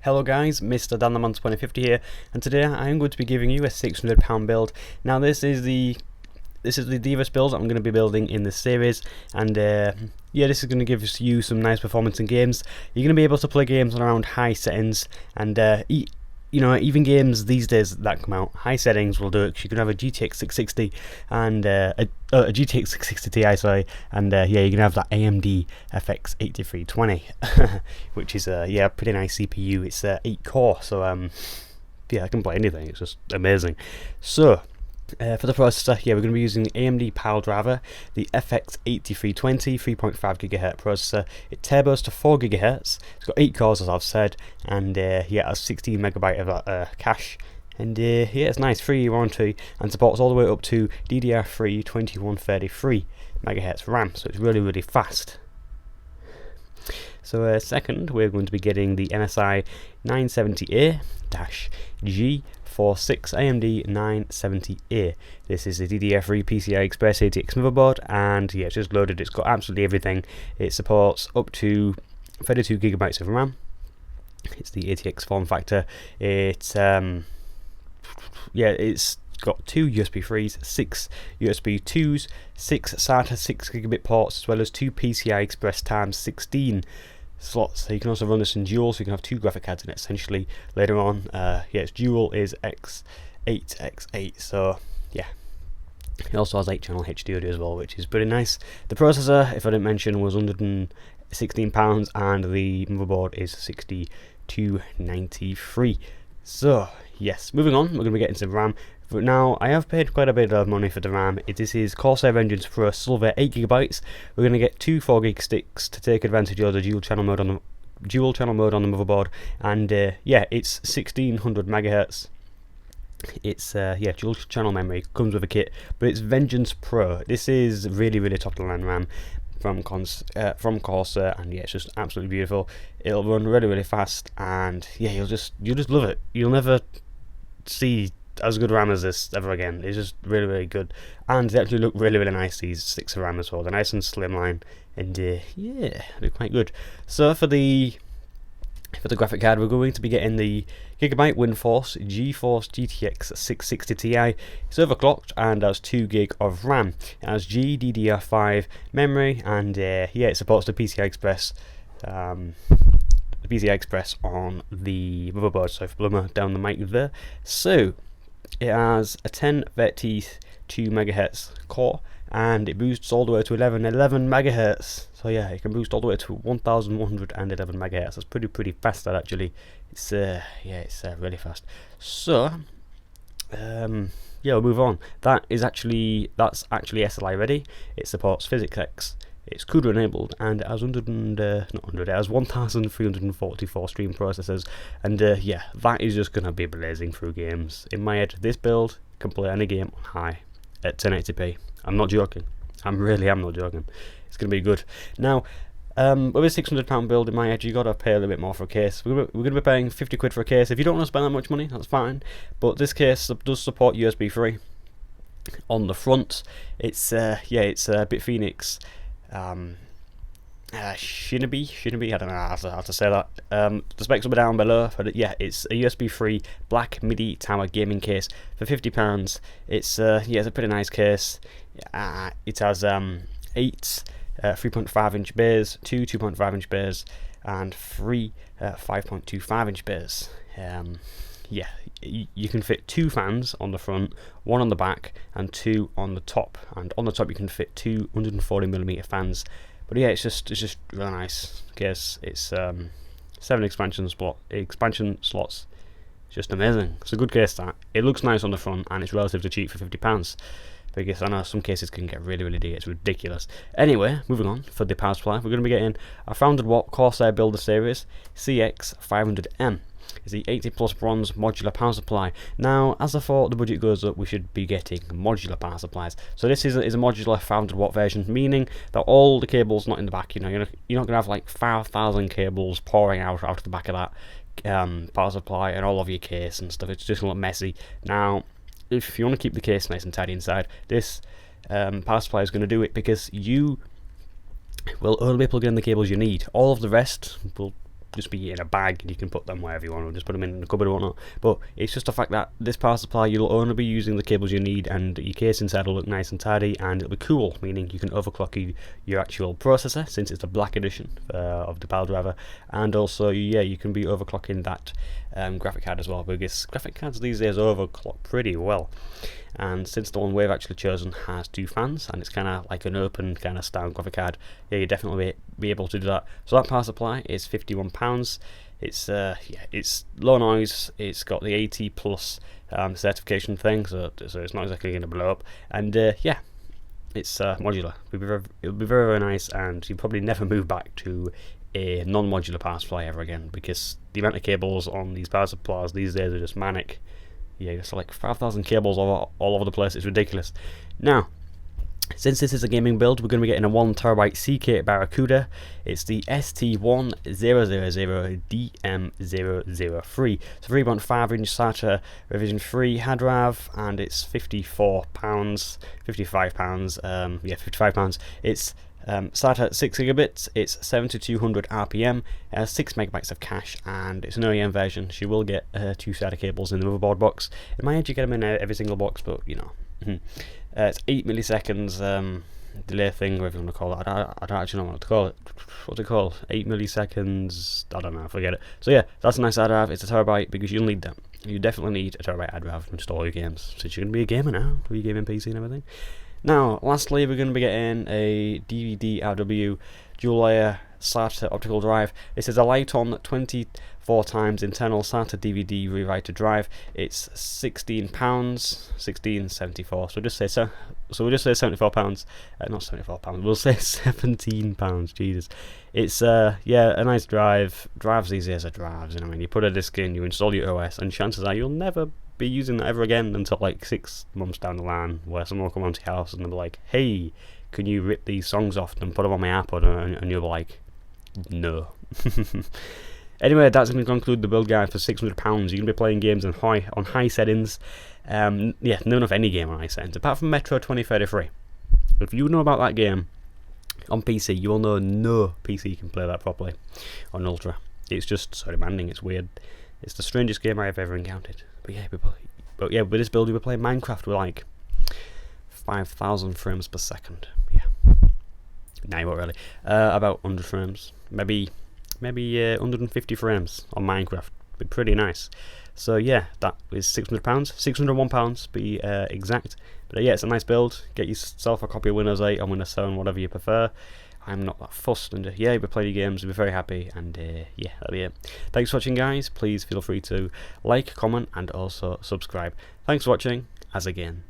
Hello guys, Mr. DanTheMan2050 here, and today I am going to be giving you a £600 build. Now this is the device build I'm going to be building in this series, and yeah, this is going to give you some nice performance in games. You're going to be able to play games around high settings, and you know, even games these days that come out, high settings will do it, because you can have a GTX 660 and a GTX 660 Ti, sorry, and yeah, you can have that AMD FX 8320, which is yeah, pretty nice CPU. It's 8 core, so yeah, I can play anything. It's just amazing. So for the processor, yeah, we're going to be using AMD Piledriver, the FX 8320 3.5 GHz processor. It turbos to 4 GHz. It's got 8 cores, as I've said, and yeah, it has 16 MB of cache. And yeah, it's nice, 3-year warranty, and supports all the way up to DDR3 2133 MHz RAM. So it's really fast. So second, we're going to be getting the MSI 970A-G46 AMD 970A. This is a DDR3 PCI-Express ATX motherboard, and yeah, it's just loaded. It's got absolutely everything. It supports up to 32 GB of RAM. It's the ATX form factor. It's yeah, it's got 2 USB 3s, 6 USB 2s, 6 SATA 6 gigabit ports, as well as 2 PCI-Express times 16 slots. So you can also run this in dual, so you can have 2 graphic cards in it essentially later on. Yeah, its dual is X8X8, so yeah. It also has 8-channel HD audio as well, which is pretty nice. The processor, if I didn't mention, was £116, and the motherboard is £62.93. So yes, moving on, we're going to be getting some RAM. But now, I have paid quite a bit of money for the RAM. This is Corsair Vengeance for a Silver 8GB. We're going to get 2 4GB sticks to take advantage of the dual channel mode on the motherboard, and yeah, it's 1600 MHz. It's yeah, dual channel memory, comes with a kit, but it's Vengeance Pro. This is really top of the line RAM from Corsair, and yeah, it's just absolutely beautiful. It'll run really fast, and yeah, you'll just love it. You'll never see as good RAM as this ever again. It's just really good, and they actually look really nice, these sticks of RAM as well. They're nice and slimline, and yeah, they're quite good. So for the graphic card, we're going to be getting the GIGABYTE WindForce GeForce GTX 660 Ti. It's overclocked and has 2 GB of RAM. It has GDDR5 memory, and yeah, it supports the PCI-Express. The PCI-Express on the motherboard. So if I blow down the mic there, so it has a 1032 MHz core, and it boosts all the way to 1111 MHz. So yeah, it can boost all the way to 1111 MHz. That's pretty fast, that actually. It's yeah, it's really fast. So yeah, we'll move on. That's actually SLI ready. It supports PhysicX. It's CUDA enabled, and it has it has 1344 stream processors, and yeah, that is just gonna be blazing through games. In my head, this build can play any game on high at 1080p. I'm not joking. I'm not joking. It's gonna be good. Now, with a £600 build, in my head, you gotta pay a little bit more for a case. We're gonna be paying 50 quid for a case. If you don't want to spend that much money, that's fine. But this case does support USB 3 on the front. It's yeah, it's BitFenix. Shinobi, I don't know how to say that. The specs will be down below, but yeah, it's a USB 3 black Midi tower gaming case for £50. It's yeah, it's a pretty nice case. It has 8 3.5-inch bays, 2 2.5-inch bays, and 3 5.25-inch bays. Yeah, you can fit 2 fans on the front, 1 on the back, and 2 on the top. And on the top, you can fit 2 140mm fans. But yeah, it's just really nice case. It's 7 expansion slots. It's just amazing. It's a good case, that. It looks nice on the front, and it's relatively cheap for £50. Because I know some cases can get really dear. It's ridiculous. Anyway, moving on, for the power supply, we're going to be getting a 400-watt Corsair Builder Series CX500M. It's the 80 plus bronze modular power supply. Now, as I thought the budget goes up, we should be getting modular power supplies. So this is a modular 500-watt version, meaning that all the cables not in the back. You know, you're not going to have like 5,000 cables pouring out of the back of that power supply and all of your case and stuff. It's just a little messy. Now, if you want to keep the case nice and tidy inside, this power supply is going to do it, because you will only plug in the cables you need. All of the rest will just be in a bag and you can put them wherever you want, or just put them in the cupboard or whatnot. But it's just the fact that this power supply, you'll only be using the cables you need, and your case inside will look nice and tidy, and it'll be cool, meaning you can overclock your actual processor, since it's the black edition of the Piledriver, and also you can be overclocking that graphic card as well, because graphic cards these days overclock pretty well. And since the one we've actually chosen has 2 fans, and it's kind of like an open kind of style graphic card, you definitely be able to do that. So that power supply is £51. It's it's low noise. It's got the AT plus certification thing, so it's not exactly going to blow up. And it's modular. It'll be very, very nice, and you'll probably never move back to a non-modular power supply ever again, because the amount of cables on these power supplies these days are just manic. Yeah, it's like 5,000 cables all over the place. It's ridiculous. Now, since this is a gaming build, we're going to be getting a 1TB CK Barracuda. It's the ST1000DM003. It's a 3.5-inch SATA revision 3 hard drive, and it's £55. £55. It's SATA 6 gigabits, it's 7200 RPM, 6 megabytes of cache, and it's an OEM version. So you will get 2 SATA cables in the motherboard box. In my head, you get them in every single box, but you know. It's 8 milliseconds delay thing, whatever you want to call it. I don't actually know what to call it. What's it called? 8 milliseconds? I don't know, forget it. So yeah, that's a nice hard drive. It's a terabyte, because you'll need that. You definitely need a terabyte hard drive to install your games, since you're going to be a gamer now, with your gaming PC and everything. Now, lastly, we're going to be getting a DVD-RW dual-layer SATA optical drive. This is a Lighton 24x internal SATA DVD rewriter drive. It's £16, £16.74. So we'll just say £74. Not £74. We'll say £17. Jesus. It's a nice drive. Drives these days are drives. You know, I mean, you put a disc in, you install your OS, and chances are you'll never be using that ever again until like 6 months down the line, where someone will come onto your house and they'll be like, "Hey, can you rip these songs off and put them on my iPod?" And you'll be like, "No." Anyway, that's going to conclude the build guide for £600. You're going to be playing games on high settings. None of any game on high settings, apart from Metro 2033. If you know about that game on PC, you will know no PC can play that properly on Ultra. It's just so demanding, it's weird. It's the strangest game I have ever encountered. But yeah, with this build we were playing Minecraft with like 5,000 frames per second. Yeah. Nah, not really. About 100 frames. Maybe 150 frames on Minecraft. Be pretty nice. So yeah, that is £600. £601 to be exact. But yeah, it's a nice build. Get yourself a copy of Windows 8 or Windows 7, whatever you prefer. I'm not that fussed, and you'll be playing your games, you'll be very happy, and yeah, that'll be it. Thanks for watching, guys. Please feel free to like, comment, and also subscribe. Thanks for watching, as again.